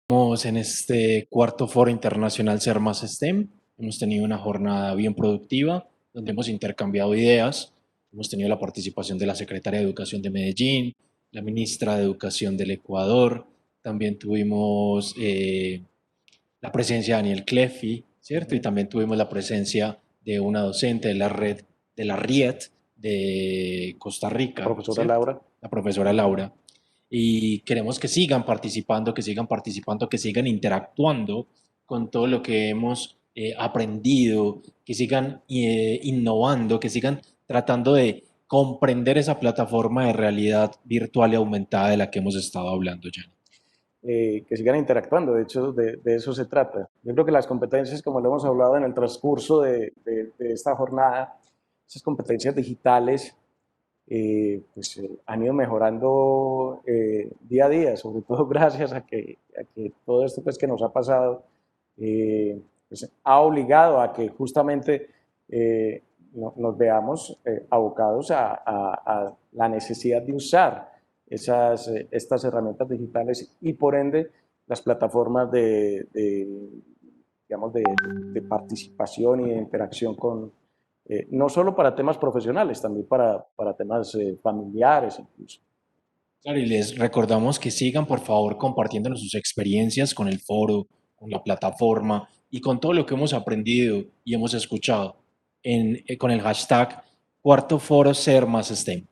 Estamos en este cuarto foro internacional Ser Más STEM. Hemos tenido una jornada bien productiva donde hemos intercambiado ideas. Hemos tenido la participación de la secretaria de Educación de Medellín, la ministra de Educación del Ecuador. También tuvimos la presencia de Daniel Cleffi, ¿cierto? Y también tuvimos la presencia de una docente de la red, de la RIET de Costa Rica, Profesora ¿cierto? Laura. La profesora Laura. Y queremos que sigan participando, que sigan interactuando con todo lo que hemos aprendido, que sigan innovando, que sigan tratando de comprender esa plataforma de realidad virtual y aumentada de la que hemos estado hablando, Jenny. Que sigan interactuando, de hecho de eso se trata. Yo creo que las competencias, como lo hemos hablado en el transcurso de esta jornada, esas competencias digitales han ido mejorando día a día, sobre todo gracias a que todo esto pues, que nos ha pasado pues, ha obligado a que justamente nos veamos abocados a la necesidad de usar estas herramientas digitales y por ende las plataformas digamos, de participación y de interacción con, no solo para temas profesionales, también para temas familiares incluso. Claro, y les recordamos que sigan, por favor, compartiéndonos sus experiencias con el foro, con la plataforma y con todo lo que hemos aprendido y hemos escuchado con el hashtag Cuarto Foro Ser Más STEM.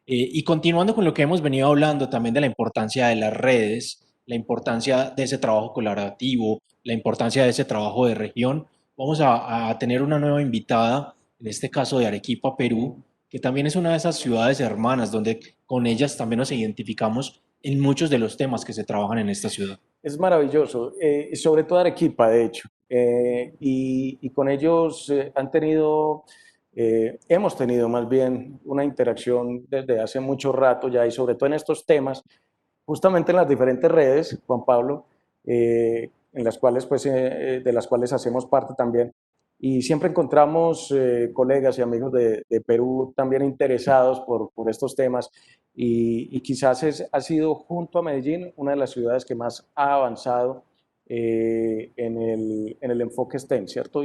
Y continuando con lo que hemos venido hablando también de la importancia de las redes, la importancia de ese trabajo colaborativo, la importancia de ese trabajo de región, vamos a tener una nueva invitada, en este caso de Arequipa, Perú, que también es una de esas ciudades hermanas donde con ellas también nos identificamos en muchos de los temas que se trabajan en esta ciudad. Es maravilloso, sobre todo Arequipa, de hecho. Y con ellos hemos tenido más bien una interacción desde hace mucho rato ya, y sobre todo en estos temas, justamente en las diferentes redes, Juan Pablo, en las cuales, de las cuales hacemos parte también. Y siempre encontramos colegas y amigos de Perú también interesados por estos temas. Y quizás ha sido junto a Medellín una de las ciudades que más ha avanzado en el enfoque STEM, ¿cierto?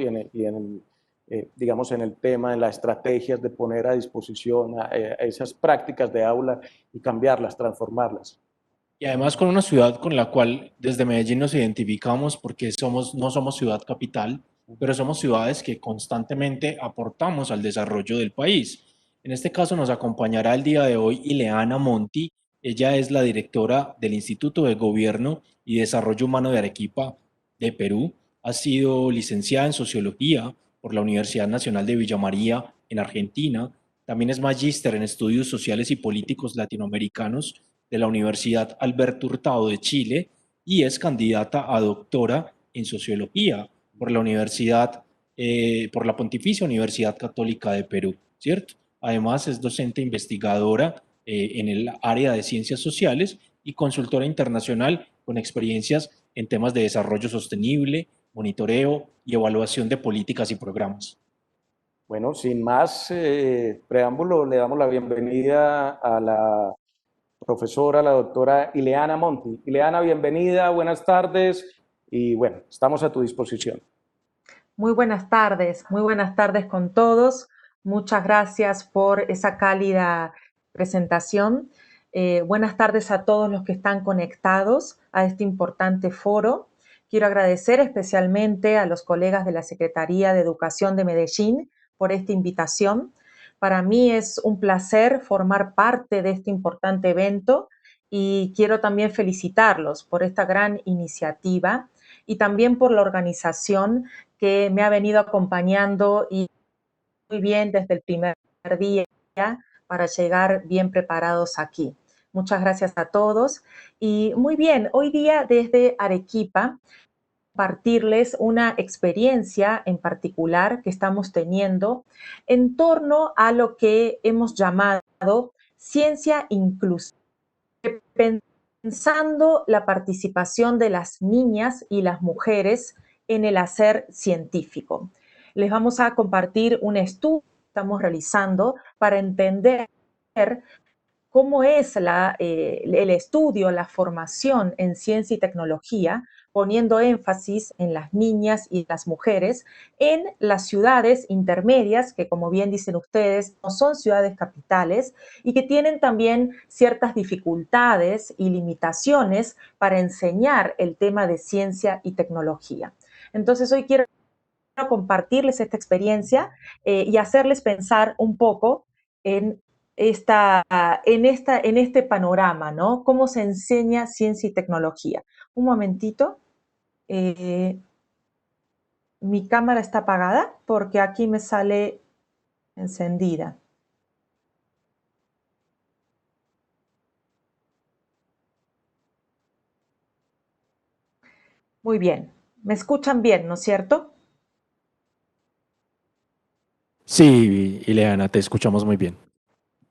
Digamos, en el tema, en las estrategias de poner a disposición a esas prácticas de aula y cambiarlas, transformarlas. Y además con una ciudad con la cual desde Medellín nos identificamos porque no somos ciudad capital, pero somos ciudades que constantemente aportamos al desarrollo del país. En este caso nos acompañará el día de hoy Ileana Monti. Ella es la directora del Instituto de Gobierno y Desarrollo Humano de Arequipa de Perú. Ha sido licenciada en Sociología por la Universidad Nacional de Villa María en Argentina. También es magíster en Estudios Sociales y Políticos Latinoamericanos de la Universidad Alberto Hurtado de Chile y es candidata a doctora en Sociología por la por la Pontificia Universidad Católica de Perú, ¿cierto? Además es docente investigadora en el área de ciencias sociales y consultora internacional con experiencias en temas de desarrollo sostenible, monitoreo y evaluación de políticas y programas. Bueno, sin más preámbulo, le damos la bienvenida a la profesora, la doctora Ileana Monti. Ileana, bienvenida, buenas tardes y bueno, estamos a tu disposición. Muy buenas tardes con todos. Muchas gracias por esa cálida presentación. Buenas tardes a todos los que están conectados a este importante foro. Quiero agradecer especialmente a los colegas de la Secretaría de Educación de Medellín por esta invitación. Para mí es un placer formar parte de este importante evento y quiero también felicitarlos por esta gran iniciativa y también por la organización que me ha venido acompañando y muy bien desde el primer día para llegar bien preparados aquí. Muchas gracias a todos. Y muy bien, hoy día desde Arequipa, compartirles una experiencia en particular que estamos teniendo en torno a lo que hemos llamado ciencia inclusiva, pensando la participación de las niñas y las mujeres en el hacer científico. Les vamos a compartir un estudio que estamos realizando para entender cómo es el estudio, la formación en ciencia y tecnología, poniendo énfasis en las niñas y las mujeres en las ciudades intermedias, que como bien dicen ustedes, no son ciudades capitales y que tienen también ciertas dificultades y limitaciones para enseñar el tema de ciencia y tecnología. Entonces hoy quiero compartirles esta experiencia y hacerles pensar un poco en, en este panorama, ¿no? Cómo se enseña ciencia y tecnología. Un momentito. Eh, Mi cámara está apagada porque aquí me sale encendida. Muy bien. ¿Me escuchan bien, no es cierto? Sí, Ileana, te escuchamos muy bien.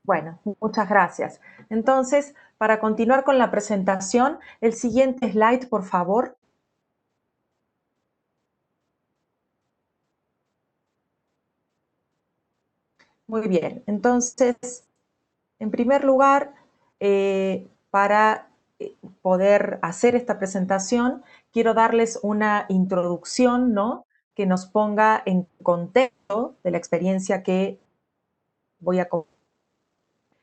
Bueno, muchas gracias. Entonces, para continuar con la presentación, el siguiente slide, por favor. Muy bien. Entonces, en primer lugar, para poder hacer esta presentación, quiero darles una introducción, ¿no? Que nos ponga en contexto de la experiencia que voy a compartir.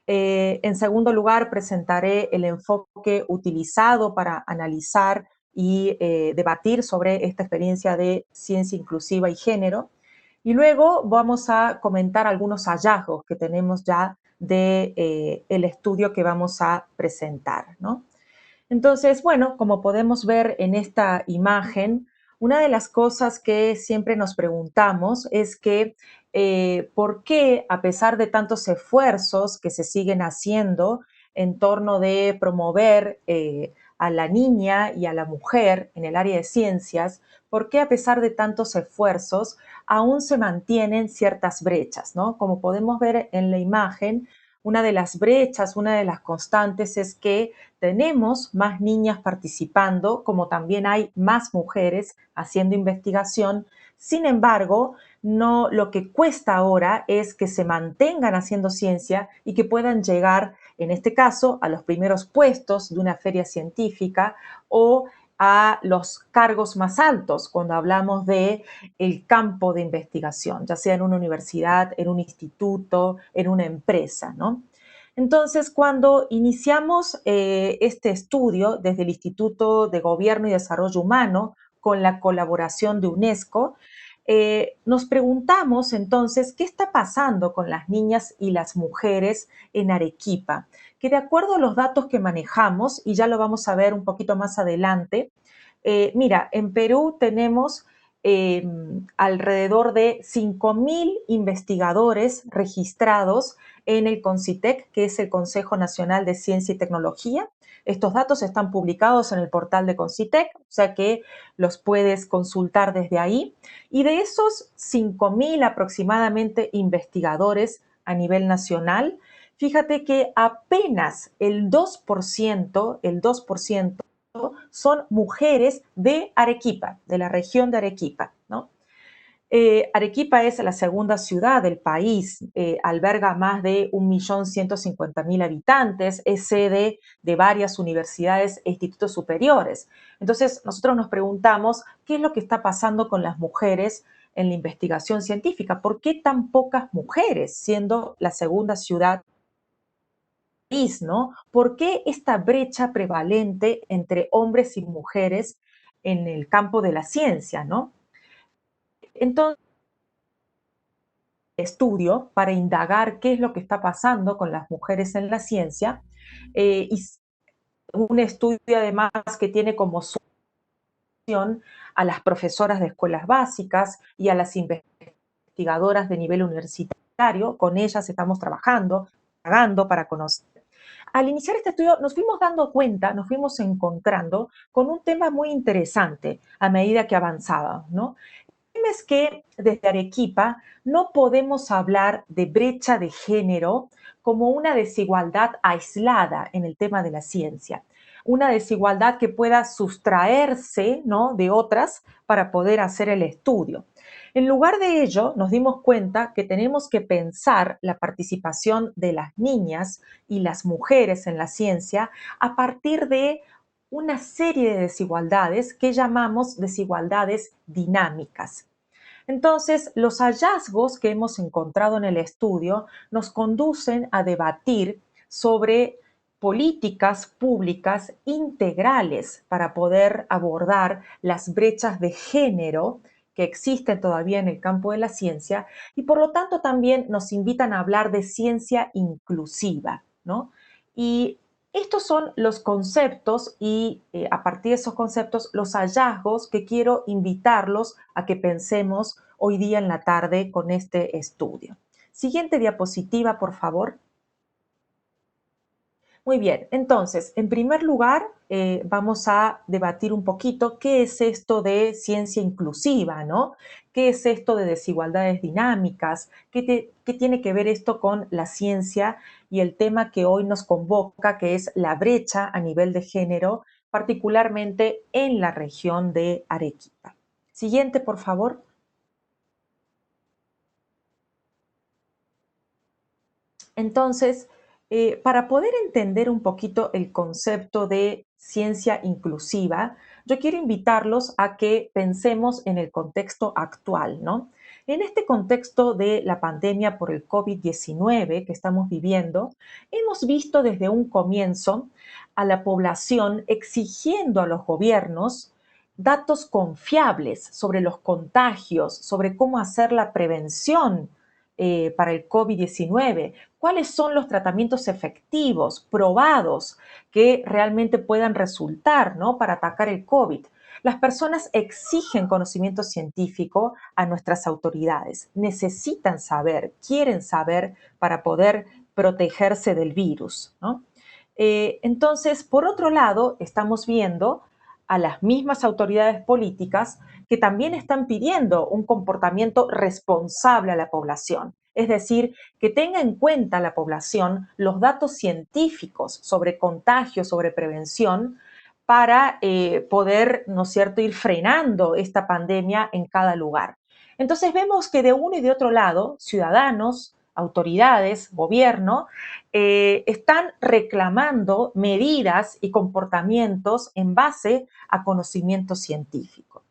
En segundo lugar, presentaré el enfoque utilizado para analizar y debatir sobre esta experiencia de ciencia inclusiva y género. Y luego vamos a comentar algunos hallazgos que tenemos ya de el estudio que vamos a presentar, ¿no? Entonces, bueno, como podemos ver en esta imagen, una de las cosas que siempre nos preguntamos es que por qué, a pesar de tantos esfuerzos que se siguen haciendo en torno de promover a la niña y a la mujer en el área de ciencias, por qué a pesar de tantos esfuerzos aún se mantienen ciertas brechas, ¿no? Como podemos ver en la imagen, una de las brechas, una de las constantes es que tenemos más niñas participando, como también hay más mujeres haciendo investigación. Sin embargo, no, lo que cuesta ahora es que se mantengan haciendo ciencia y que puedan llegar, en este caso, a los primeros puestos de una feria científica o a los cargos más altos cuando hablamos de el campo de investigación, ya sea en una universidad, en un instituto, en una empresa, ¿no? Entonces, cuando iniciamos este estudio desde el Instituto de Gobierno y Desarrollo Humano con la colaboración de UNESCO, nos preguntamos entonces qué está pasando con las niñas y las mujeres en Arequipa, que de acuerdo a los datos que manejamos, y ya lo vamos a ver un poquito más adelante, mira, en Perú tenemos eh, alrededor de 5.000 investigadores registrados en el CONCITEC, que es el Consejo Nacional de Ciencia y Tecnología. Estos datos están publicados en el portal de CONCITEC, o sea que los puedes consultar desde ahí. Y de esos 5.000 aproximadamente investigadores a nivel nacional, fíjate que apenas el 2% son mujeres de Arequipa, de la región de Arequipa, ¿no? Arequipa es la segunda ciudad del país, alberga más de 1.150.000 habitantes, es sede de varias universidades e institutos superiores. Entonces, nosotros nos preguntamos qué es lo que está pasando con las mujeres en la investigación científica. ¿Por qué tan pocas mujeres, siendo la segunda ciudad del país, ¿no? ¿Por qué esta brecha prevalente entre hombres y mujeres en el campo de la ciencia, ¿no? Entonces, estudio para indagar qué es lo que está pasando con las mujeres en la ciencia y un estudio además que tiene como solución a las profesoras de escuelas básicas y a las investigadoras de nivel universitario. Con ellas estamos trabajando, pagando para conocer. Al iniciar este estudio nos fuimos dando cuenta, nos fuimos encontrando con un tema muy interesante a medida que avanzábamos, ¿no? Es que desde Arequipa no podemos hablar de brecha de género como una desigualdad aislada en el tema de la ciencia. una desigualdad que pueda sustraerse, ¿no?, de otras para poder hacer el estudio. En lugar de ello, nos dimos cuenta que tenemos que pensar la participación de las niñas y las mujeres en la ciencia a partir de una serie de desigualdades que llamamos desigualdades dinámicas. Entonces, los hallazgos que hemos encontrado en el estudio nos conducen a debatir sobre políticas públicas integrales para poder abordar las brechas de género que existen todavía en el campo de la ciencia y por lo tanto también nos invitan a hablar de ciencia inclusiva, ¿no? Y estos son los conceptos y a partir de esos conceptos los hallazgos que quiero invitarlos a que pensemos hoy día en la tarde con este estudio. Siguiente diapositiva, por favor. Muy bien, entonces, en primer lugar, vamos a debatir un poquito qué es esto de ciencia inclusiva, ¿no? ¿Qué es esto de desigualdades dinámicas? ¿Qué tiene que ver esto con la ciencia y el tema que hoy nos convoca, que es la brecha a nivel de género, particularmente en la región de Arequipa? Siguiente, por favor. Entonces, para poder entender un poquito el concepto de ciencia inclusiva, yo quiero invitarlos a que pensemos en el contexto actual, ¿no? En este contexto de la pandemia por el COVID-19 que estamos viviendo, hemos visto desde un comienzo a la población exigiendo a los gobiernos datos confiables sobre los contagios, sobre cómo hacer la prevención para el COVID-19, cuáles son los tratamientos efectivos, probados, que realmente puedan resultar, ¿no?, para atacar el COVID. Las personas exigen conocimiento científico a nuestras autoridades, necesitan saber, quieren saber para poder protegerse del virus, ¿no? Entonces, por otro lado, estamos viendo a las mismas autoridades políticas que también están pidiendo un comportamiento responsable a la población. Es decir, que tenga en cuenta la población los datos científicos sobre contagio, sobre prevención, para poder, ¿no es cierto?, ir frenando esta pandemia en cada lugar. Entonces vemos que de uno y de otro lado, ciudadanos, autoridades, gobierno, están reclamando medidas y comportamientos en base a conocimiento científico.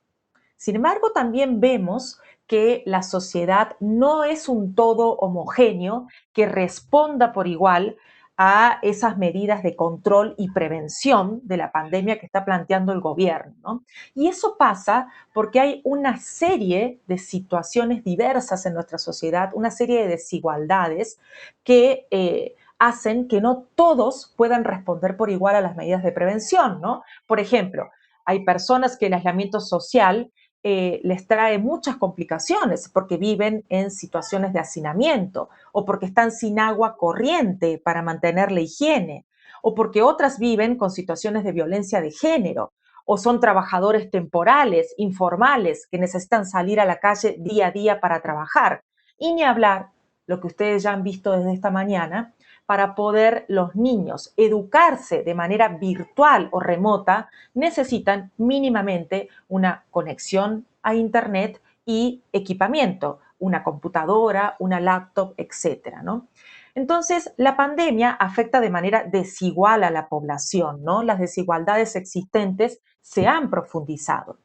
Sin embargo, también vemos que la sociedad no es un todo homogéneo que responda por igual a esas medidas de control y prevención de la pandemia que está planteando el gobierno, ¿no? Y eso pasa porque hay una serie de situaciones diversas en nuestra sociedad, una serie de desigualdades que hacen que no todos puedan responder por igual a las medidas de prevención, ¿no? Por ejemplo, hay personas que el aislamiento social les trae muchas complicaciones porque viven en situaciones de hacinamiento o porque están sin agua corriente para mantener la higiene o porque otras viven con situaciones de violencia de género o son trabajadores temporales, informales, que necesitan salir a la calle día a día para trabajar. Y ni hablar, lo que ustedes ya han visto desde esta mañana, para poder los niños educarse de manera virtual o remota, necesitan mínimamente una conexión a Internet y equipamiento, una computadora, una laptop, etcétera, ¿no? Entonces, la pandemia afecta de manera desigual a la población, ¿no? Las desigualdades existentes se han profundizado.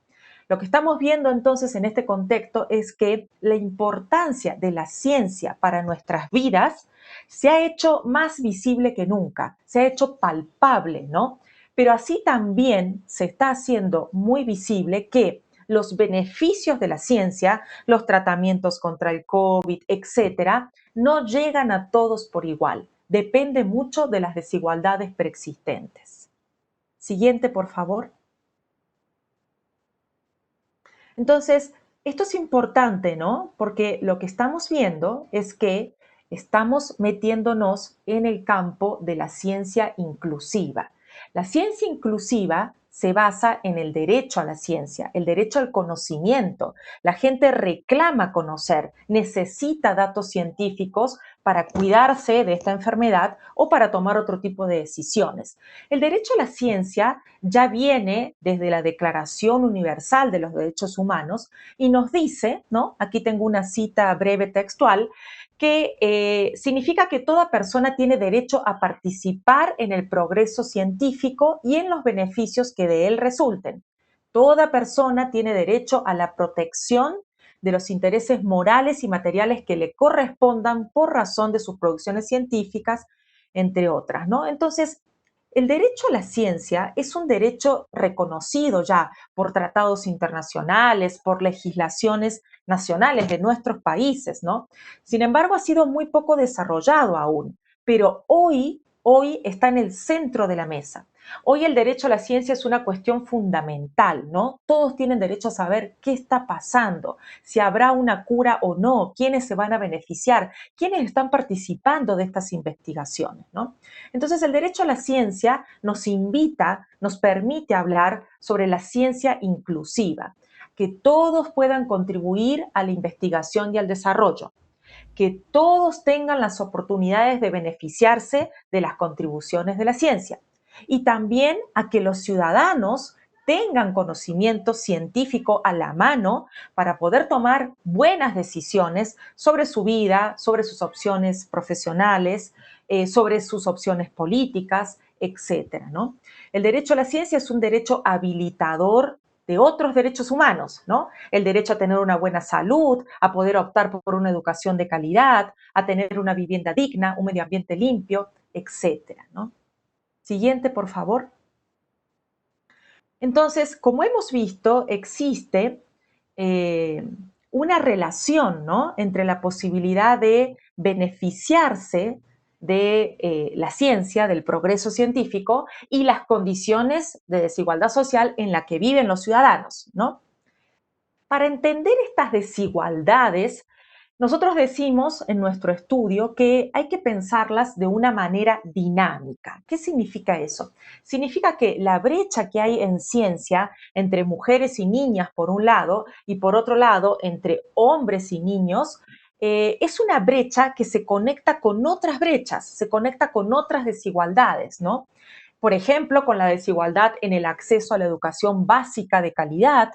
Lo que estamos viendo entonces en este contexto es que la importancia de la ciencia para nuestras vidas se ha hecho más visible que nunca, se ha hecho palpable, ¿no? Pero así también se está haciendo muy visible que los beneficios de la ciencia, los tratamientos contra el COVID, etcétera, no llegan a todos por igual. Depende mucho de las desigualdades preexistentes. Siguiente, por favor. Entonces, esto es importante, ¿no? Porque lo que estamos viendo es que estamos metiéndonos en el campo de la ciencia inclusiva. La ciencia inclusiva se basa en el derecho a la ciencia, el derecho al conocimiento. La gente reclama conocer, necesita datos científicos para cuidarse de esta enfermedad o para tomar otro tipo de decisiones. El derecho a la ciencia ya viene desde la Declaración Universal de los Derechos Humanos y nos dice, ¿no? Aquí tengo una cita breve textual, que significa que toda persona tiene derecho a participar en el progreso científico y en los beneficios que de él resulten. Toda persona tiene derecho a la protección de los intereses morales y materiales que le correspondan por razón de sus producciones científicas, entre otras, ¿no? Entonces, el derecho a la ciencia es un derecho reconocido ya por tratados internacionales, por legislaciones nacionales de nuestros países, ¿no? Sin embargo, ha sido muy poco desarrollado aún, pero hoy está en el centro de la mesa. Hoy el derecho a la ciencia es una cuestión fundamental, ¿no? Todos tienen derecho a saber qué está pasando, si habrá una cura o no, quiénes se van a beneficiar, quiénes están participando de estas investigaciones, ¿no? Entonces, el derecho a la ciencia nos invita, nos permite hablar sobre la ciencia inclusiva, que todos puedan contribuir a la investigación y al desarrollo, que todos tengan las oportunidades de beneficiarse de las contribuciones de la ciencia y también a que los ciudadanos tengan conocimiento científico a la mano para poder tomar buenas decisiones sobre su vida, sobre sus opciones profesionales, sobre sus opciones políticas, etcétera, ¿no? El derecho a la ciencia es un derecho habilitador de otros derechos humanos, ¿no? El derecho a tener una buena salud, a poder optar por una educación de calidad, a tener una vivienda digna, un medio ambiente limpio, etcétera, ¿no? Siguiente, por favor. Entonces, como hemos visto, existe una relación, ¿no?, entre la posibilidad de beneficiarse de la ciencia, del progreso científico y las condiciones de desigualdad social en la que viven los ciudadanos, ¿no? Para entender estas desigualdades, nosotros decimos en nuestro estudio que hay que pensarlas de una manera dinámica. ¿Qué significa eso? Significa que la brecha que hay en ciencia entre mujeres y niñas por un lado y por otro lado entre hombres y niños es una brecha que se conecta con otras brechas, se conecta con otras desigualdades, ¿no? Por ejemplo, con la desigualdad en el acceso a la educación básica de calidad,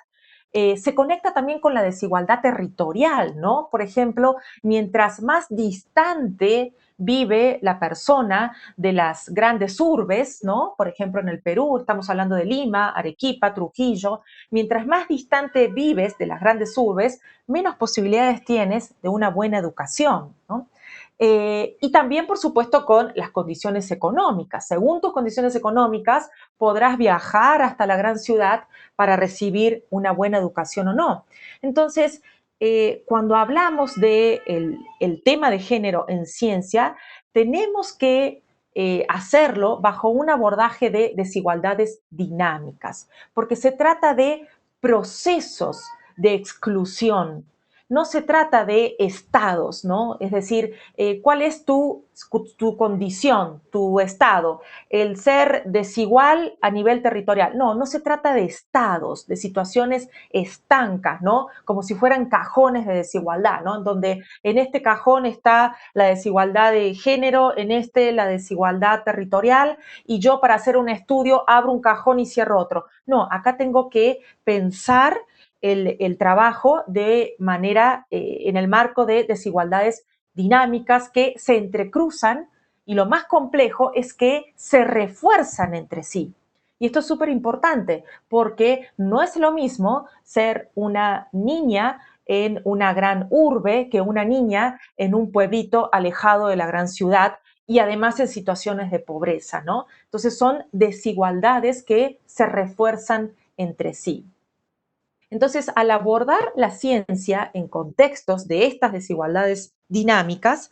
se conecta también con la desigualdad territorial, ¿no? Por ejemplo, mientras más distante vive la persona de las grandes urbes, ¿no? Por ejemplo, en el Perú estamos hablando de Lima, Arequipa, Trujillo. Mientras más distante vives de las grandes urbes, menos posibilidades tienes de una buena educación, ¿no? Y también, por supuesto, con las condiciones económicas. Según tus condiciones económicas, podrás viajar hasta la gran ciudad para recibir una buena educación o no. Entonces, cuando hablamos del tema de género en ciencia, tenemos que hacerlo bajo un abordaje de desigualdades dinámicas, porque se trata de procesos de exclusión. No se trata de estados, ¿no? Es decir, ¿cuál es tu condición, tu estado? El ser desigual a nivel territorial. No, no se trata de estados, de situaciones estancas, ¿no? Como si fueran cajones de desigualdad, ¿no? En donde en este cajón está la desigualdad de género, en este la desigualdad territorial, y yo para hacer un estudio abro un cajón y cierro otro. No, acá tengo que pensar el trabajo de manera, en el marco de desigualdades dinámicas que se entrecruzan y lo más complejo es que se refuerzan entre sí. Y esto es súper importante porque no es lo mismo ser una niña en una gran urbe que una niña en un pueblito alejado de la gran ciudad y además en situaciones de pobreza, ¿no? Entonces son desigualdades que se refuerzan entre sí. Entonces, al abordar la ciencia en contextos de estas desigualdades dinámicas,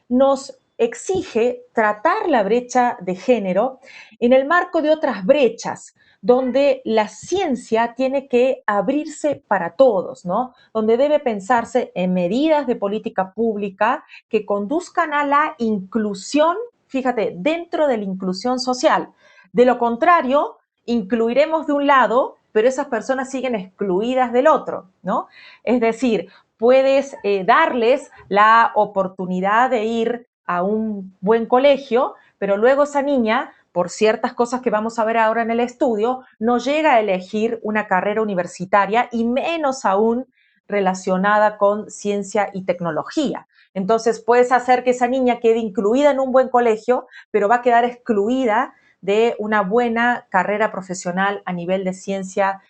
nos exige tratar la brecha de género en el marco de otras brechas, donde la ciencia tiene que abrirse para todos, ¿no? Donde debe pensarse en medidas de política pública que conduzcan a la inclusión, fíjate, dentro de la inclusión social. De lo contrario, incluiremos de un lado, pero esas personas siguen excluidas del otro, ¿no? Es decir, puedes darles la oportunidad de ir a un buen colegio, pero luego esa niña, por ciertas cosas que vamos a ver ahora en el estudio, no llega a elegir una carrera universitaria y menos aún relacionada con ciencia y tecnología. Entonces puedes hacer que esa niña quede incluida en un buen colegio, pero va a quedar excluida de una buena carrera profesional a nivel de ciencia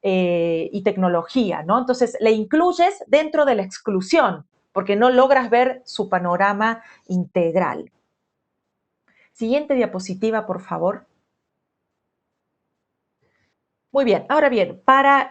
y tecnología, ¿no? Entonces le incluyes dentro de la exclusión, porque no logras ver su panorama integral. Siguiente diapositiva, por favor. Muy bien, ahora bien, para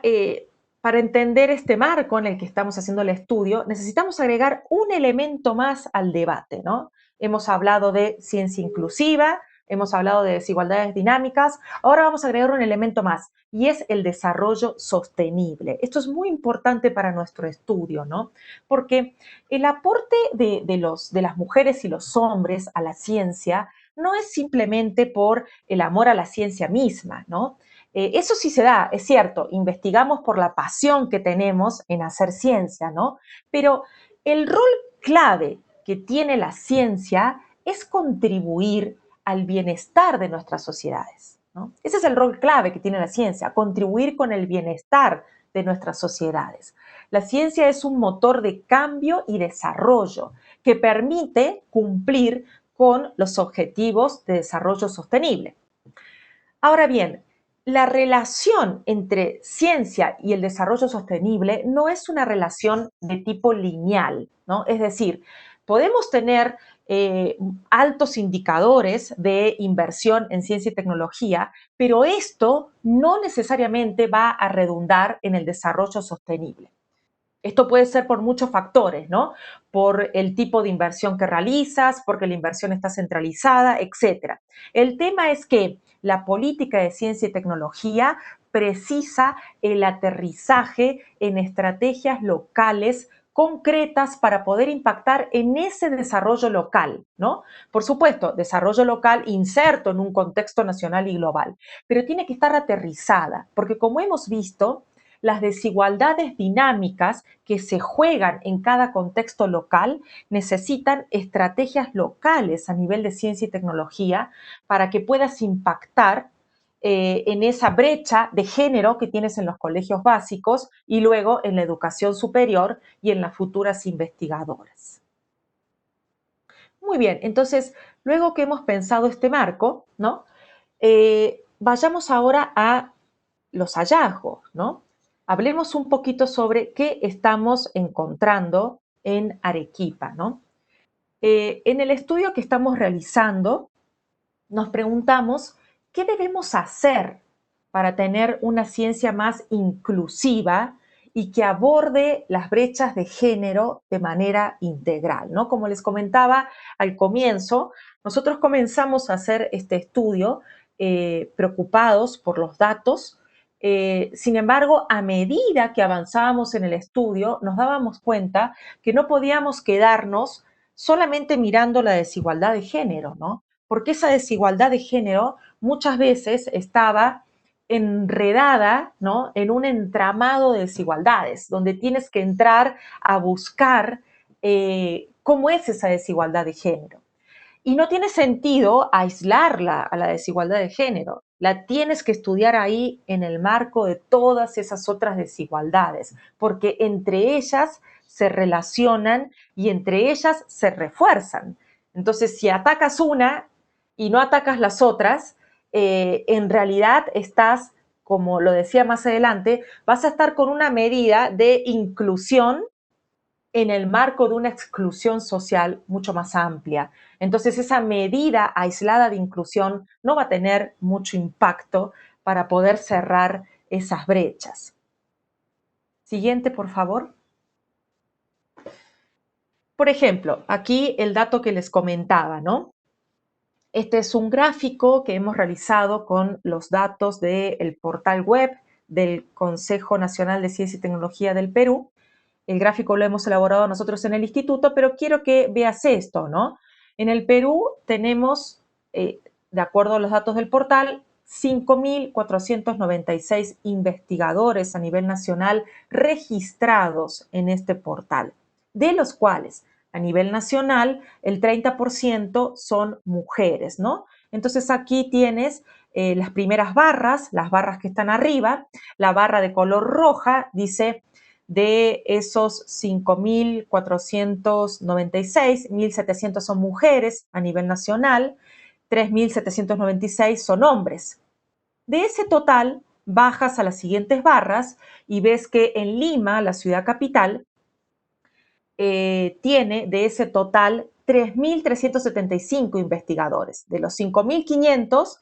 entender este marco en el que estamos haciendo el estudio, necesitamos agregar un elemento más al debate, ¿no? Hemos hablado de ciencia inclusiva, hemos hablado de desigualdades dinámicas, ahora vamos a agregar un elemento más, y es el desarrollo sostenible. Esto es muy importante para nuestro estudio, ¿no? Porque el aporte de las mujeres y los hombres a la ciencia no es simplemente por el amor a la ciencia misma, ¿no? Eso sí se da, es cierto, investigamos por la pasión que tenemos en hacer ciencia, ¿no? Pero el rol clave que tiene la ciencia es contribuir al bienestar de nuestras sociedades, ¿no? Ese es el rol clave que tiene la ciencia, contribuir con el bienestar de nuestras sociedades. La ciencia es un motor de cambio y desarrollo que permite cumplir con los objetivos de desarrollo sostenible. Ahora bien, la relación entre ciencia y el desarrollo sostenible no es una relación de tipo lineal, ¿no? Es decir, podemos tener altos indicadores de inversión en ciencia y tecnología, pero esto no necesariamente va a redundar en el desarrollo sostenible. Esto puede ser por muchos factores, ¿no? Por el tipo de inversión que realizas, porque la inversión está centralizada, etc. El tema es que la política de ciencia y tecnología precisa el aterrizaje en estrategias locales concretas para poder impactar en ese desarrollo local, ¿no? Por supuesto, desarrollo local inserto en un contexto nacional y global, pero tiene que estar aterrizada, porque como hemos visto, las desigualdades dinámicas que se juegan en cada contexto local necesitan estrategias locales a nivel de ciencia y tecnología para que puedas impactar en esa brecha de género que tienes en los colegios básicos y luego en la educación superior y en las futuras investigadoras. Muy bien, entonces, luego que hemos pensado este marco, ¿no? Vayamos ahora a los hallazgos, ¿no? Hablemos un poquito sobre qué estamos encontrando en Arequipa, ¿no? En el estudio que estamos realizando, nos preguntamos qué debemos hacer para tener una ciencia más inclusiva y que aborde las brechas de género de manera integral, ¿no? Como les comentaba al comienzo, nosotros comenzamos a hacer este estudio preocupados por los datos. Sin embargo, a medida que avanzábamos en el estudio, nos dábamos cuenta que no podíamos quedarnos solamente mirando la desigualdad de género, ¿no? Porque esa desigualdad de género muchas veces estaba enredada, ¿no? En un entramado de desigualdades, donde tienes que entrar a buscar cómo es esa desigualdad de género. Y no tiene sentido aislarla a la desigualdad de género. La tienes que estudiar ahí en el marco de todas esas otras desigualdades, porque entre ellas se relacionan y entre ellas se refuerzan. Entonces, si atacas una y no atacas las otras, en realidad estás, como lo decía más adelante, vas a estar con una medida de inclusión en el marco de una exclusión social mucho más amplia. Entonces, esa medida aislada de inclusión no va a tener mucho impacto para poder cerrar esas brechas. Siguiente, por favor. Por ejemplo, aquí el dato que les comentaba, ¿no? Este es un gráfico que hemos realizado con los datos del portal web del Consejo Nacional de Ciencia y Tecnología del Perú. El gráfico lo hemos elaborado nosotros en el instituto, pero quiero que veas esto, ¿no? En el Perú tenemos, de acuerdo a los datos del portal, 5.496 investigadores a nivel nacional registrados en este portal, de los cuales a nivel nacional el 30% son mujeres, ¿no? Entonces aquí tienes las primeras barras, las barras que están arriba, la barra de color roja dice de esos 5.496, 1.700 son mujeres a nivel nacional, 3.796 son hombres. De ese total, bajas a las siguientes barras y ves que en Lima, la ciudad capital, tiene de ese total 3.375 investigadores. De los 5.500,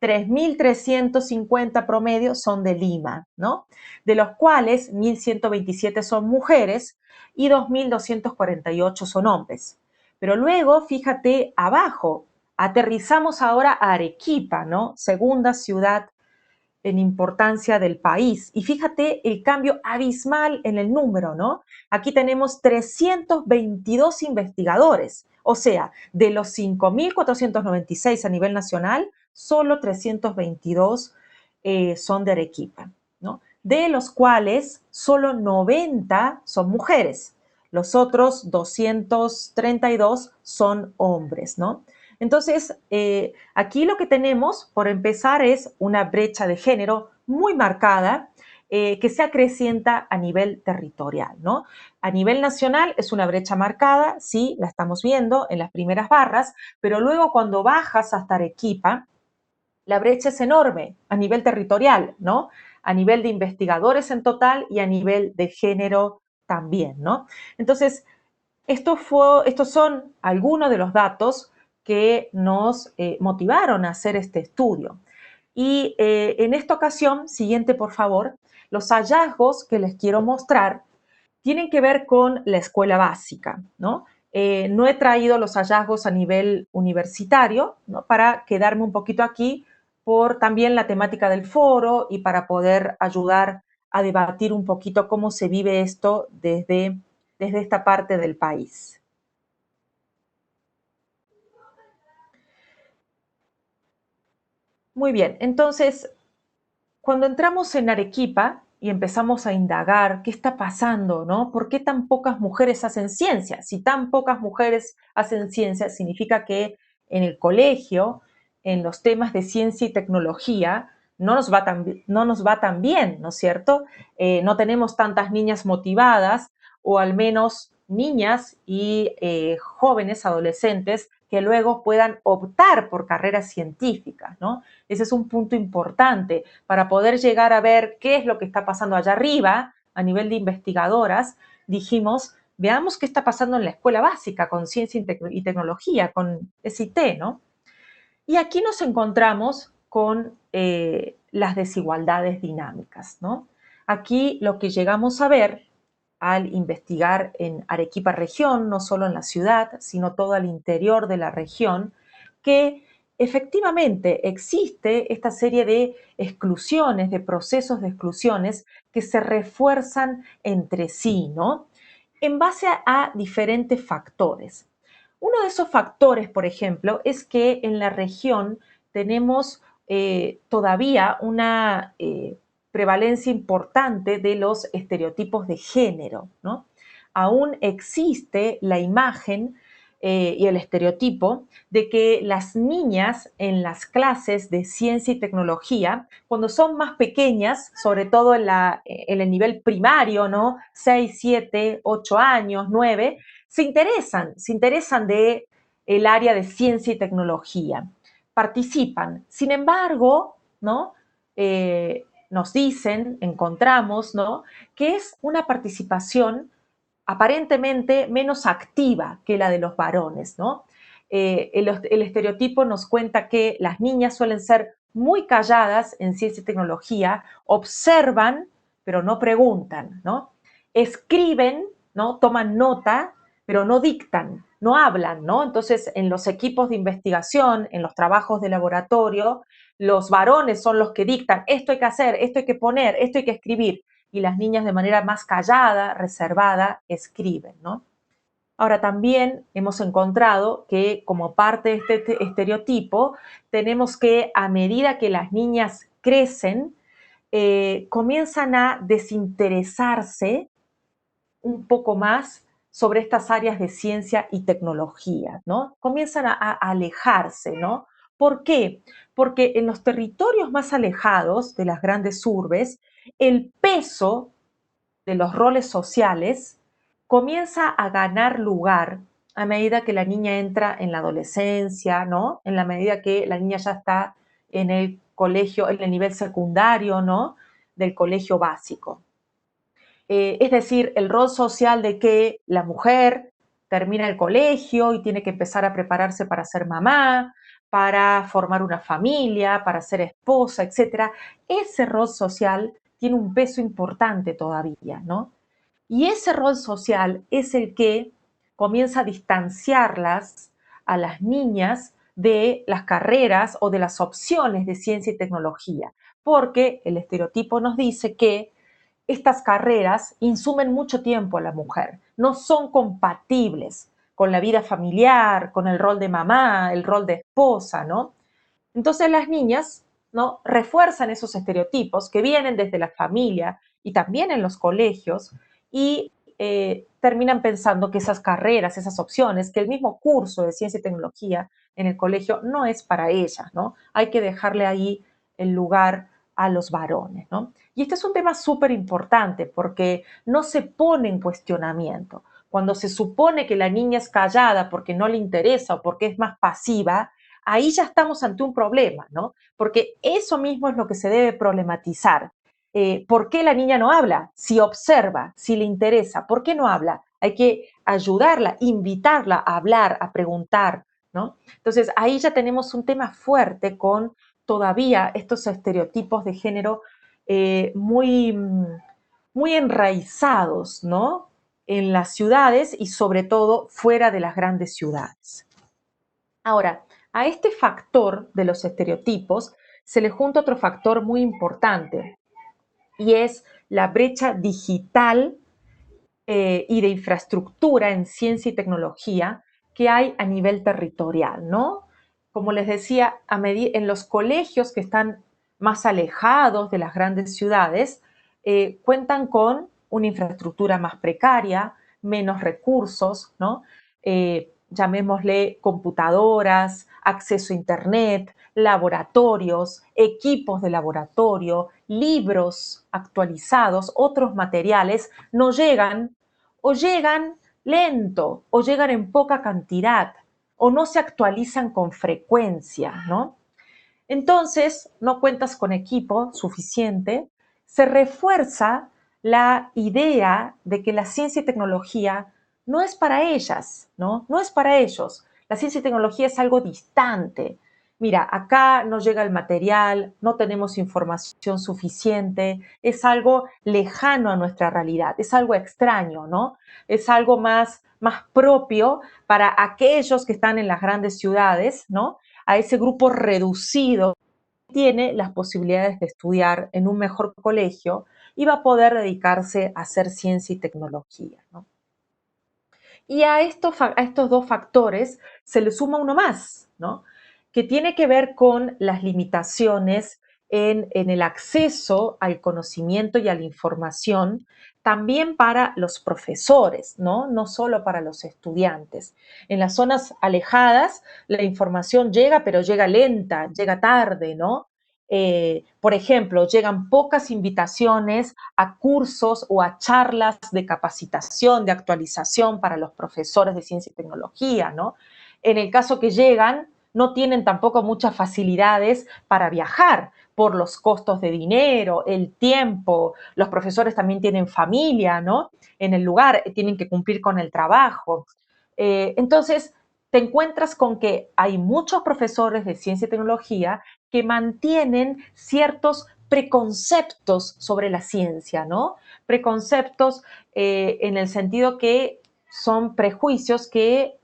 3.350 promedio son de Lima, ¿no? De los cuales 1.127 son mujeres y 2.248 son hombres. Pero luego, fíjate abajo, aterrizamos ahora a Arequipa, ¿no? Segunda ciudad en importancia del país. Y fíjate el cambio abismal en el número, ¿no? Aquí tenemos 322 investigadores, o sea, de los 5.496 a nivel nacional, solo 322 son de Arequipa, ¿no? De los cuales solo 90 son mujeres. Los otros 232 son hombres, ¿no? Entonces, aquí lo que tenemos, por empezar, es una brecha de género muy marcada que se acrecienta a nivel territorial, ¿no? A nivel nacional es una brecha marcada, sí, la estamos viendo en las primeras barras, pero luego cuando bajas hasta Arequipa, la brecha es enorme a nivel territorial, ¿no? A nivel de investigadores en total y a nivel de género también, ¿no? Entonces, estos son algunos de los datos que nos motivaron a hacer este estudio. Y en esta ocasión, siguiente por favor, los hallazgos que les quiero mostrar tienen que ver con la escuela básica, ¿no? No he traído los hallazgos a nivel universitario, ¿no? Para quedarme un poquito aquí por también la temática del foro y para poder ayudar a debatir un poquito cómo se vive esto desde esta parte del país. Muy bien, entonces, cuando entramos en Arequipa y empezamos a indagar qué está pasando, ¿no? ¿Por qué tan pocas mujeres hacen ciencia? Si tan pocas mujeres hacen ciencia, significa que en el colegio, en los temas de ciencia y tecnología, no nos va tan bien, ¿no es cierto? No tenemos tantas niñas motivadas, o al menos niñas y jóvenes, adolescentes, que luego puedan optar por carreras científicas, ¿no? Ese es un punto importante para poder llegar a ver qué es lo que está pasando allá arriba a nivel de investigadoras. Dijimos, veamos qué está pasando en la escuela básica con ciencia y tecnología, con SIT, ¿no? Y aquí nos encontramos con las desigualdades dinámicas, ¿no? Aquí lo que llegamos a ver al investigar en Arequipa región, no solo en la ciudad, sino todo el interior de la región, que efectivamente existe esta serie de exclusiones, de procesos de exclusiones que se refuerzan entre sí, ¿no? En base a diferentes factores. Uno de esos factores, por ejemplo, es que en la región tenemos todavía una prevalencia importante de los estereotipos de género, ¿no? Aún existe la imagen y el estereotipo de que las niñas en las clases de ciencia y tecnología, cuando son más pequeñas, sobre todo en el nivel primario, ¿no? 6, 7, 8 años, 9, se interesan de el área de ciencia y tecnología, participan. Sin embargo, ¿no? Nos dicen, encontramos, ¿no? Que es una participación aparentemente menos activa que la de los varones, ¿no? El estereotipo nos cuenta que las niñas suelen ser muy calladas en ciencia y tecnología, observan, pero no preguntan, ¿no? Escriben, ¿no? Toman nota, pero no dictan, no hablan, ¿no? Entonces, en los equipos de investigación, en los trabajos de laboratorio, los varones son los que dictan, esto hay que hacer, esto hay que poner, esto hay que escribir, y las niñas de manera más callada, reservada, escriben, ¿no? Ahora también hemos encontrado que como parte de este estereotipo tenemos que a medida que las niñas crecen, comienzan a desinteresarse un poco más sobre estas áreas de ciencia y tecnología, ¿no? Comienzan a alejarse, ¿no? ¿Por qué? Porque en los territorios más alejados de las grandes urbes, el peso de los roles sociales comienza a ganar lugar a medida que la niña entra en la adolescencia, ¿no? En la medida que la niña ya está en el colegio, en el nivel secundario, ¿no? Del colegio básico. Es decir, el rol social de que la mujer termina el colegio y tiene que empezar a prepararse para ser mamá, para formar una familia, para ser esposa, etc. Ese rol social tiene un peso importante todavía, ¿no? Y ese rol social es el que comienza a distanciarlas a las niñas de las carreras o de las opciones de ciencia y tecnología, porque el estereotipo nos dice que estas carreras insumen mucho tiempo a la mujer, no son compatibles con la vida familiar, con el rol de mamá, el rol de esposa, ¿no? Entonces las niñas, ¿no? Refuerzan esos estereotipos que vienen desde la familia y también en los colegios y terminan pensando que esas carreras, esas opciones, que el mismo curso de ciencia y tecnología en el colegio no es para ellas, ¿no? Hay que dejarle ahí el lugar a los varones, ¿no? Y este es un tema súper importante porque no se pone en cuestionamiento. Cuando se supone que la niña es callada porque no le interesa o porque es más pasiva, ahí ya estamos ante un problema, ¿no? Porque eso mismo es lo que se debe problematizar. ¿Por qué la niña no habla? Si observa, si le interesa, ¿por qué no habla? Hay que ayudarla, invitarla a hablar, a preguntar, ¿no? Entonces ahí ya tenemos un tema fuerte con todavía estos estereotipos de género muy, muy enraizados, ¿no? En las ciudades y sobre todo fuera de las grandes ciudades. Ahora, a este factor de los estereotipos se le junta otro factor muy importante y es la brecha digital y de infraestructura en ciencia y tecnología que hay a nivel territorial, ¿no? Como les decía, en los colegios que están más alejados de las grandes ciudades, cuentan con una infraestructura más precaria, menos recursos, ¿no? Llamémosle computadoras, acceso a Internet, laboratorios, equipos de laboratorio, libros actualizados, otros materiales, no llegan o llegan lento o llegan en poca cantidad o no se actualizan con frecuencia, ¿no? Entonces, no cuentas con equipo suficiente, se refuerza la idea de que la ciencia y tecnología no es para ellas, ¿no? No es para ellos. La ciencia y tecnología es algo distante. Mira, acá no llega el material, no tenemos información suficiente, es algo lejano a nuestra realidad, es algo extraño, ¿no? Es algo más propio para aquellos que están en las grandes ciudades, ¿no? A ese grupo reducido tiene las posibilidades de estudiar en un mejor colegio y va a poder dedicarse a hacer ciencia y tecnología, ¿no? Y a estos dos factores se le suma uno más, ¿no? Que tiene que ver con las limitaciones en el acceso al conocimiento y a la información, también para los profesores, ¿no? No solo para los estudiantes. En las zonas alejadas la información llega, pero llega lenta, llega tarde, ¿no? Por ejemplo, llegan pocas invitaciones a cursos o a charlas de capacitación, de actualización para los profesores de ciencia y tecnología, ¿no? En el caso que llegan, no tienen tampoco muchas facilidades para viajar por los costos de dinero, el tiempo. Los profesores también tienen familia, ¿no? En el lugar, tienen que cumplir con el trabajo. Entonces, te encuentras con que hay muchos profesores de ciencia y tecnología que mantienen ciertos preconceptos sobre la ciencia, ¿no? Preconceptos en el sentido que son prejuicios que,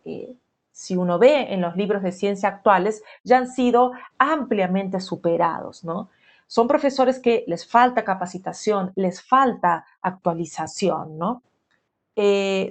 si uno ve en los libros de ciencia actuales, ya han sido ampliamente superados, ¿no? Son profesores que les falta capacitación, les falta actualización, ¿no?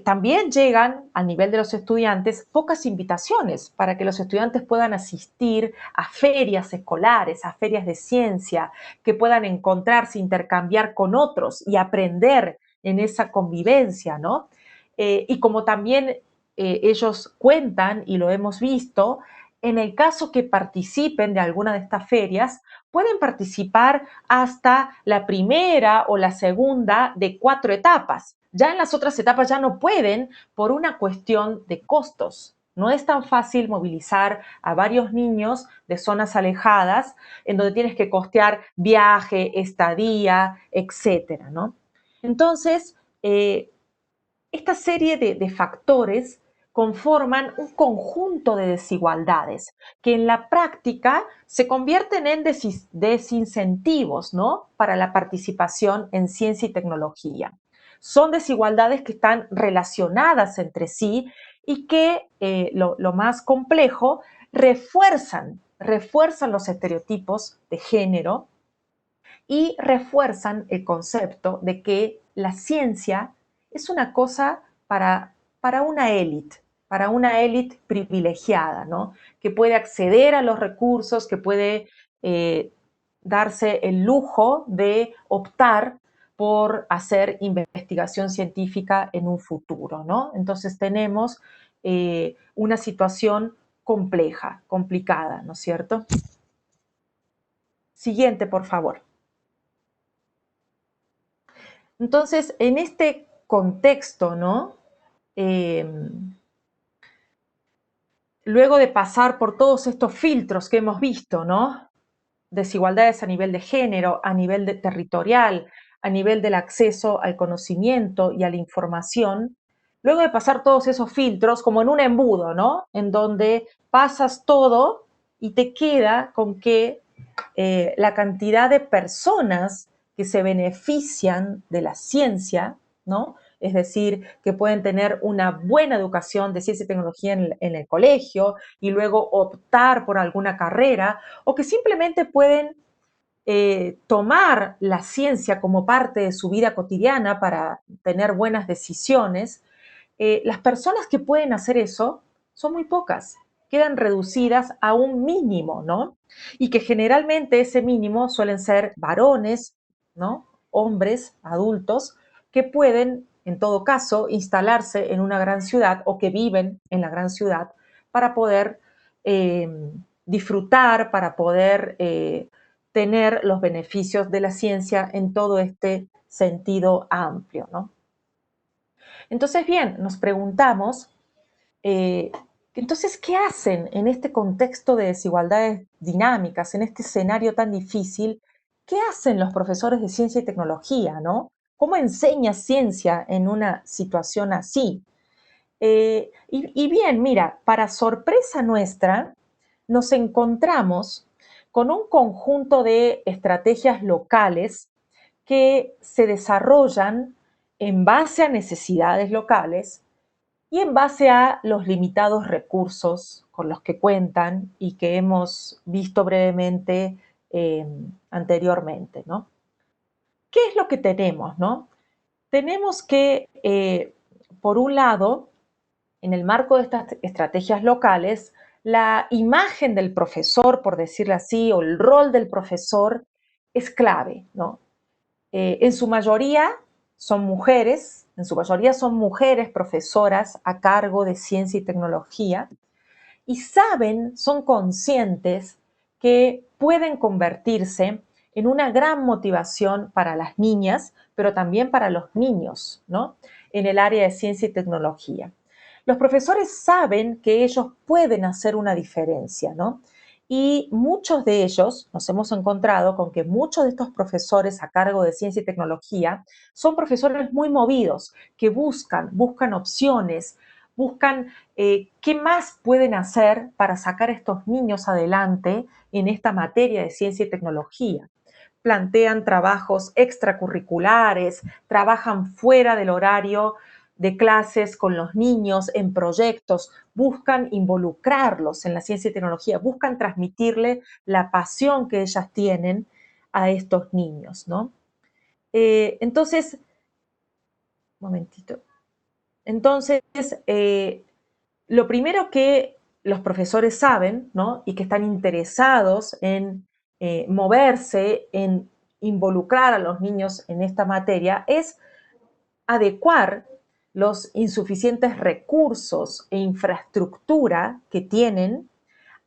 también llegan al nivel de los estudiantes pocas invitaciones para que los estudiantes puedan asistir a ferias escolares, a ferias de ciencia, que puedan encontrarse, intercambiar con otros y aprender en esa convivencia, ¿no? Y como también ellos cuentan, y lo hemos visto, en el caso que participen de alguna de estas ferias, pueden participar hasta la primera o la segunda de 4 etapas. Ya en las otras etapas ya no pueden por una cuestión de costos. No es tan fácil movilizar a varios niños de zonas alejadas en donde tienes que costear viaje, estadía, etcétera, ¿no? Entonces, esta serie de factores conforman un conjunto de desigualdades que en la práctica se convierten en desincentivos, ¿no?, para la participación en ciencia y tecnología. Son desigualdades que están relacionadas entre sí y que, lo más complejo, refuerzan los estereotipos de género y refuerzan el concepto de que la ciencia es una cosa para una élite privilegiada, ¿no?, que puede acceder a los recursos, que puede darse el lujo de optar por hacer investigación científica en un futuro, ¿no? Entonces tenemos una situación compleja, complicada, ¿no es cierto? Siguiente, por favor. Entonces, en este contexto, ¿no? Luego de pasar por todos estos filtros que hemos visto, ¿no?, desigualdades a nivel de género, a nivel territorial, a nivel del acceso al conocimiento y a la información, luego de pasar todos esos filtros, como en un embudo, ¿no?, en donde pasas todo y te queda con que la cantidad de personas que se benefician de la ciencia, ¿no?, es decir, que pueden tener una buena educación de ciencia y tecnología en el colegio y luego optar por alguna carrera, o que simplemente pueden tomar la ciencia como parte de su vida cotidiana para tener buenas decisiones. Las personas que pueden hacer eso son muy pocas, quedan reducidas a un mínimo, ¿no? Y que generalmente ese mínimo suelen ser varones, ¿no?, hombres, adultos, que pueden, en todo caso, instalarse en una gran ciudad o que viven en la gran ciudad para poder disfrutar, para poder tener los beneficios de la ciencia en todo este sentido amplio, ¿no? Entonces, bien, nos preguntamos, entonces, ¿qué hacen en este contexto de desigualdades dinámicas, en este escenario tan difícil? ¿Qué hacen los profesores de ciencia y tecnología, no? ¿Cómo enseña ciencia en una situación así? Y bien, mira, para sorpresa nuestra, nos encontramos con un conjunto de estrategias locales que se desarrollan en base a necesidades locales y en base a los limitados recursos con los que cuentan y que hemos visto brevemente anteriormente, ¿no? ¿Qué es lo que tenemos, no? Tenemos que, por un lado, en el marco de estas estrategias locales, la imagen del profesor, por decirlo así, o el rol del profesor es clave, ¿no? En su mayoría son mujeres, profesoras a cargo de ciencia y tecnología, y saben, son conscientes que pueden convertirse en una gran motivación para las niñas, pero también para los niños, ¿no?, en el área de ciencia y tecnología. Los profesores saben que ellos pueden hacer una diferencia, ¿no? Y muchos de ellos, nos hemos encontrado con que muchos de estos profesores a cargo de ciencia y tecnología son profesores muy movidos, que buscan opciones, buscan qué más pueden hacer para sacar a estos niños adelante en esta materia de ciencia y tecnología. Plantean trabajos extracurriculares, trabajan fuera del horario de clases con los niños en proyectos, buscan involucrarlos en la ciencia y tecnología, buscan transmitirle la pasión que ellas tienen a estos niños, ¿no? Entonces, un momentito. Entonces, lo primero que los profesores saben, ¿no? Y que están interesados en moverse, en involucrar a los niños en esta materia, es adecuar los insuficientes recursos e infraestructura que tienen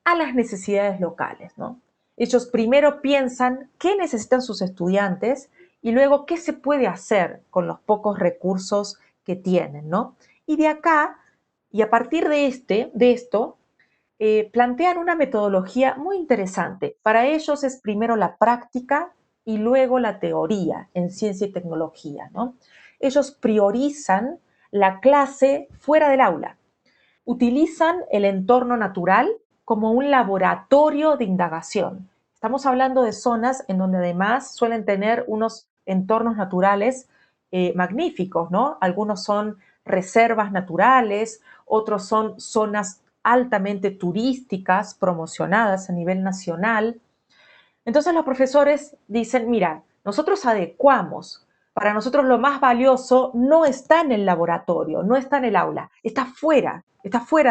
a las necesidades locales, ¿no? Ellos primero piensan qué necesitan sus estudiantes y luego qué se puede hacer con los pocos recursos que tienen, ¿no? Y de acá, y a partir de esto, plantean una metodología muy interesante. Para ellos es primero la práctica y luego la teoría en ciencia y tecnología, ¿no? Ellos priorizan la clase fuera del aula. Utilizan el entorno natural como un laboratorio de indagación. Estamos hablando de zonas en donde además suelen tener unos entornos naturales magníficos, ¿no? Algunos son reservas naturales, otros son zonas altamente turísticas promocionadas a nivel nacional. Entonces los profesores dicen, mira, nosotros adecuamos, para nosotros lo más valioso no está en el laboratorio, no está en el aula, está fuera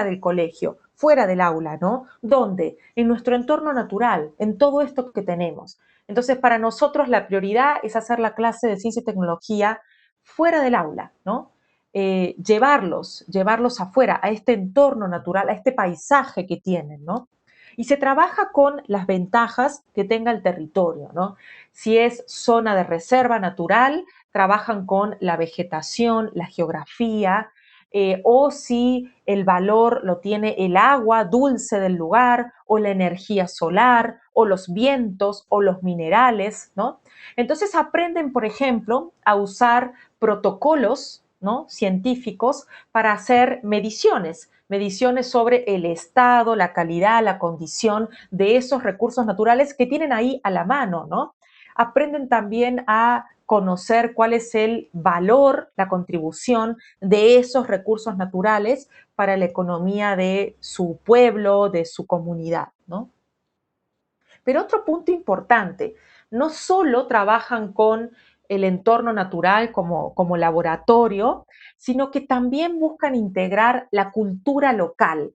del colegio, fuera del aula, ¿no? ¿Dónde? En nuestro entorno natural, en todo esto que tenemos. Entonces para nosotros la prioridad es hacer la clase de ciencia y tecnología fuera del aula, ¿no? Llevarlos afuera, a este entorno natural, a este paisaje que tienen, ¿no? Y se trabaja con las ventajas que tenga el territorio, ¿no? Si es zona de reserva natural, trabajan con la vegetación, la geografía, o si el valor lo tiene el agua dulce del lugar, o la energía solar, o los vientos, o los minerales, ¿no? Entonces aprenden, por ejemplo, a usar protocolos, ¿no? Científicos para hacer mediciones sobre el estado, la calidad, la condición de esos recursos naturales que tienen ahí a la mano, ¿no? Aprenden también a conocer cuál es el valor, la contribución de esos recursos naturales para la economía de su pueblo, de su comunidad, ¿no? Pero otro punto importante, no solo trabajan con el entorno natural como laboratorio, sino que también buscan integrar la cultura local.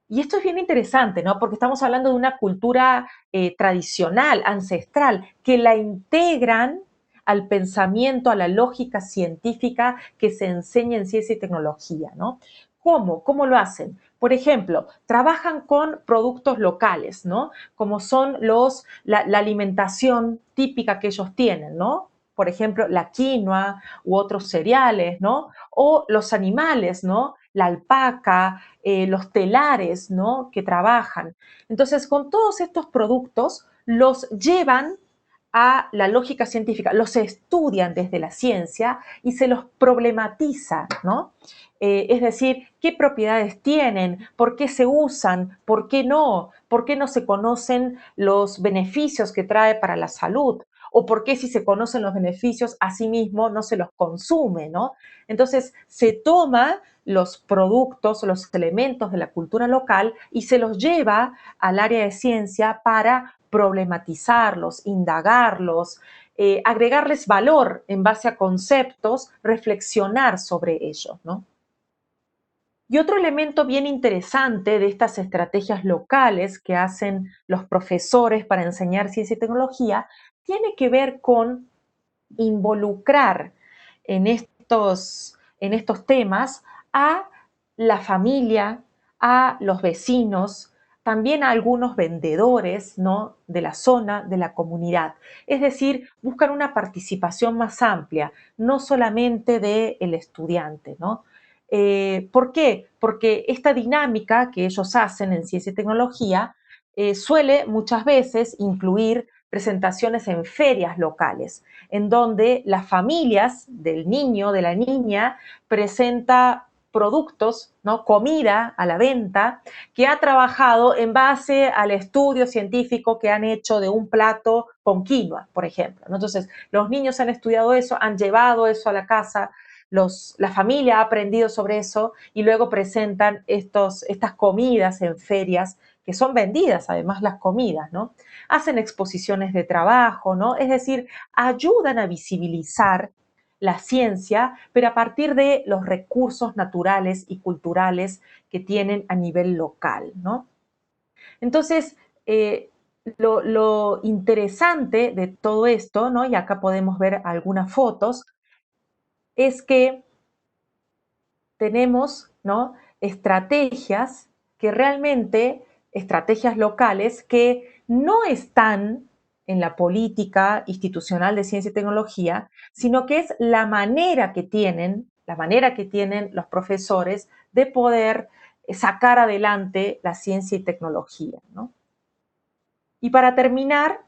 Y esto es bien interesante, ¿no? Porque estamos hablando de una cultura tradicional, ancestral, que la integran al pensamiento, a la lógica científica que se enseña en ciencia y tecnología, ¿no? ¿Cómo? ¿Cómo lo hacen? Por ejemplo, trabajan con productos locales, ¿no? Como son la alimentación típica que ellos tienen, ¿no? Por ejemplo, la quinoa u otros cereales, ¿no? O los animales, ¿no? La alpaca, los telares, ¿no? Que trabajan. Entonces, con todos estos productos los llevan a la lógica científica, los estudian desde la ciencia y se los problematiza, ¿no? Es decir, qué propiedades tienen, por qué se usan, por qué no se conocen los beneficios que trae para la salud, o por qué si se conocen los beneficios a sí mismo no se los consume, ¿no? Entonces se toma los productos, los elementos de la cultura local y se los lleva al área de ciencia para problematizarlos, indagarlos, agregarles valor en base a conceptos, reflexionar sobre ellos, ¿no? Y otro elemento bien interesante de estas estrategias locales que hacen los profesores para enseñar ciencia y tecnología tiene que ver con involucrar en estos temas a la familia, a los vecinos, también a algunos vendedores, ¿no? De la zona, de la comunidad. Es decir, buscan una participación más amplia, no solamente del estudiante, ¿no? ¿Por qué? Porque esta dinámica que ellos hacen en ciencia y tecnología suele muchas veces incluir presentaciones en ferias locales, en donde las familias del niño, de la niña, presenta productos, ¿no? Comida a la venta, que ha trabajado en base al estudio científico que han hecho de un plato con quinoa, por ejemplo, ¿no? Entonces, los niños han estudiado eso, han llevado eso a la casa, la familia ha aprendido sobre eso y luego presentan estas comidas en ferias que son vendidas, además las comidas, ¿no? Hacen exposiciones de trabajo, ¿no? Es decir, ayudan a visibilizar la ciencia, pero a partir de los recursos naturales y culturales que tienen a nivel local, ¿no? Entonces, lo interesante de todo esto, ¿no? Y acá podemos ver algunas fotos, es que tenemos, ¿no?, estrategias que realmente, estrategias locales que no están en la política institucional de ciencia y tecnología, sino que es la manera que tienen los profesores de poder sacar adelante la ciencia y tecnología, ¿no? Y para terminar,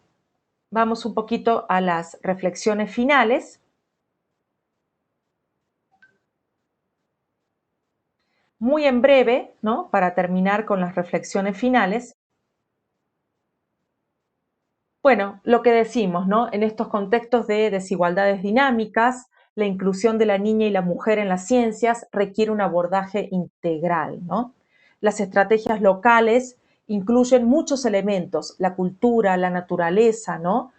vamos un poquito a las reflexiones finales. Muy en breve, ¿no?, para terminar con las reflexiones finales. Bueno, lo que decimos, ¿no? En estos contextos de desigualdades dinámicas, la inclusión de la niña y la mujer en las ciencias requiere un abordaje integral, ¿no? Las estrategias locales incluyen muchos elementos, la cultura, la naturaleza, ¿no?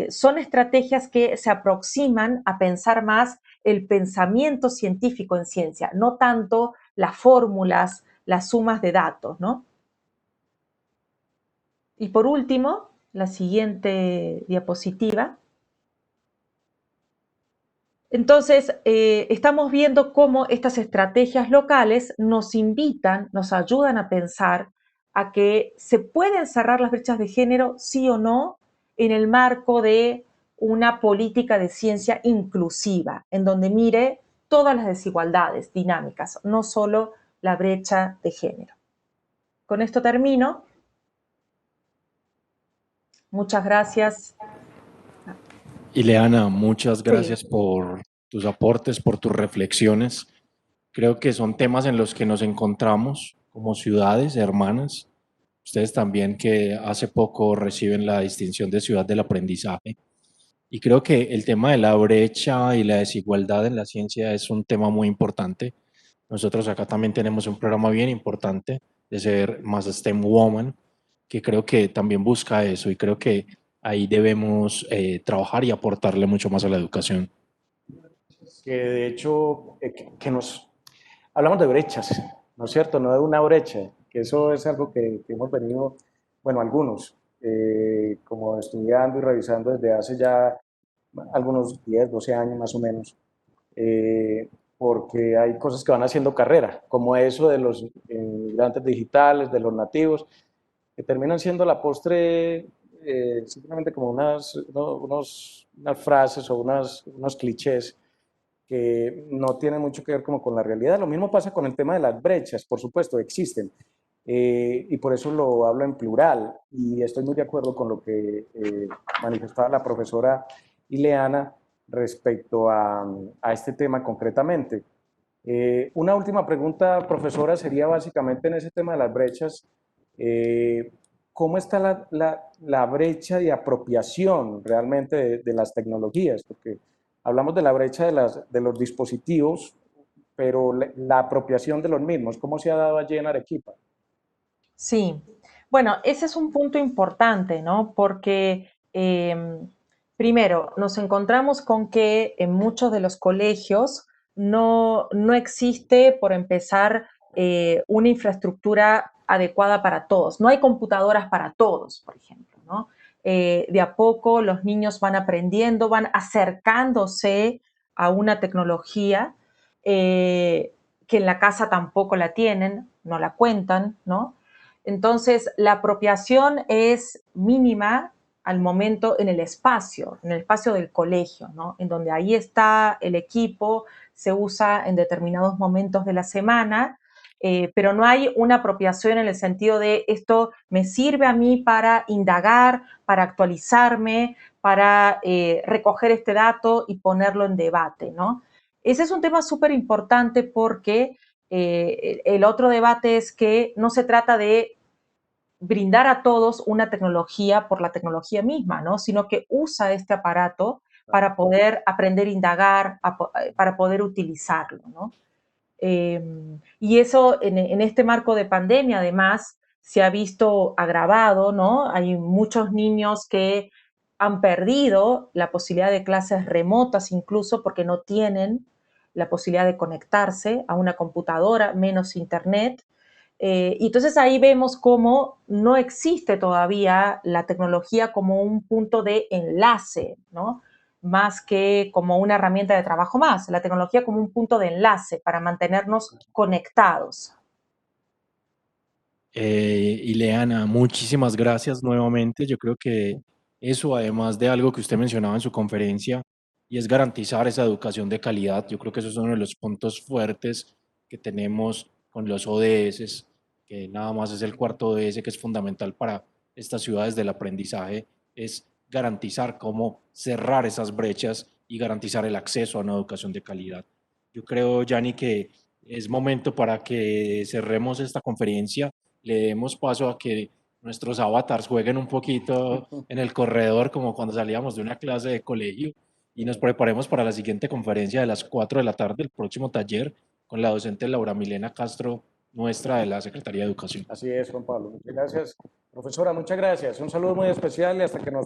Son estrategias que se aproximan a pensar más el pensamiento científico en ciencia, no tanto las fórmulas, las sumas de datos, ¿no? Y por último, la siguiente diapositiva. Entonces, estamos viendo cómo estas estrategias locales nos invitan, nos ayudan a pensar a que se pueden cerrar las brechas de género, sí o no, en el marco de una política de ciencia inclusiva, en donde mire todas las desigualdades dinámicas, no solo la brecha de género. Con esto termino. Muchas gracias. Ileana, muchas Sí. gracias por tus aportes, por tus reflexiones. Creo que son temas en los que nos encontramos como ciudades hermanas. Ustedes también que hace poco reciben la distinción de Ciudad del Aprendizaje. Y creo que el tema de la brecha y la desigualdad en la ciencia es un tema muy importante. Nosotros acá también tenemos un programa bien importante de ser más STEM Woman, que creo que también busca eso y creo que ahí debemos trabajar y aportarle mucho más a la educación. Que de hecho, que nos hablamos de brechas, ¿no es cierto? No de una brecha, que eso es algo que hemos venido, bueno, algunos, como estudiando y revisando desde hace ya algunos 10, 12 años más o menos, porque hay cosas que van haciendo carrera, como eso de los inmigrantes digitales, de los nativos, que terminan siendo la postre simplemente como unas frases o unos clichés que no tienen mucho que ver como con la realidad. Lo mismo pasa con el tema de las brechas, por supuesto, existen. Y por eso lo hablo en plural. Y estoy muy de acuerdo con lo que manifestaba la profesora Ileana respecto a este tema concretamente. Una última pregunta, profesora, sería básicamente en ese tema de las brechas. eh, ¿Cómo está la brecha de apropiación realmente de las tecnologías? Porque hablamos de la brecha de los dispositivos, pero la apropiación de los mismos, ¿cómo se ha dado allí en Arequipa? Sí, bueno, ese es un punto importante, ¿no? Porque primero nos encontramos con que en muchos de los colegios no existe, por empezar, una infraestructura adecuada para todos. No hay computadoras para todos, por ejemplo, ¿no? De a poco los niños van aprendiendo, van acercándose a una tecnología que en la casa tampoco la tienen, no la cuentan, ¿no? Entonces, la apropiación es mínima al momento en el espacio del colegio, ¿no? En donde ahí está el equipo, se usa en determinados momentos de la semana, pero no hay una apropiación en el sentido de esto me sirve a mí para indagar, para actualizarme, para recoger este dato y ponerlo en debate, ¿no? Ese es un tema súper importante porque el otro debate es que no se trata de brindar a todos una tecnología por la tecnología misma, ¿no? Sino que usa este aparato para poder aprender a indagar, para poder utilizarlo, ¿no? Y eso en este marco de pandemia, además, se ha visto agravado, ¿no? Hay muchos niños que han perdido la posibilidad de clases remotas incluso porque no tienen la posibilidad de conectarse a una computadora, menos internet. Y entonces ahí vemos cómo no existe todavía la tecnología como un punto de enlace, ¿no? Más que como una herramienta de trabajo más, la tecnología como un punto de enlace para mantenernos conectados. Ileana, muchísimas gracias nuevamente. Yo creo que eso, además de algo que usted mencionaba en su conferencia, y es garantizar esa educación de calidad, yo creo que eso es uno de los puntos fuertes que tenemos con los ODS, que nada más es el cuarto ODS, que es fundamental para estas ciudades del aprendizaje, es garantizar cómo cerrar esas brechas y garantizar el acceso a una educación de calidad. Yo creo, Yanni, que es momento para que cerremos esta conferencia, le demos paso a que nuestros avatars jueguen un poquito en el corredor, como cuando salíamos de una clase de colegio, y nos preparemos para la siguiente conferencia de las 4 de la tarde, el próximo taller, con la docente Laura Milena Castro, nuestra de la Secretaría de Educación. Así es, Juan Pablo. Muchas gracias. Profesora, muchas gracias. Un saludo muy especial y hasta que nos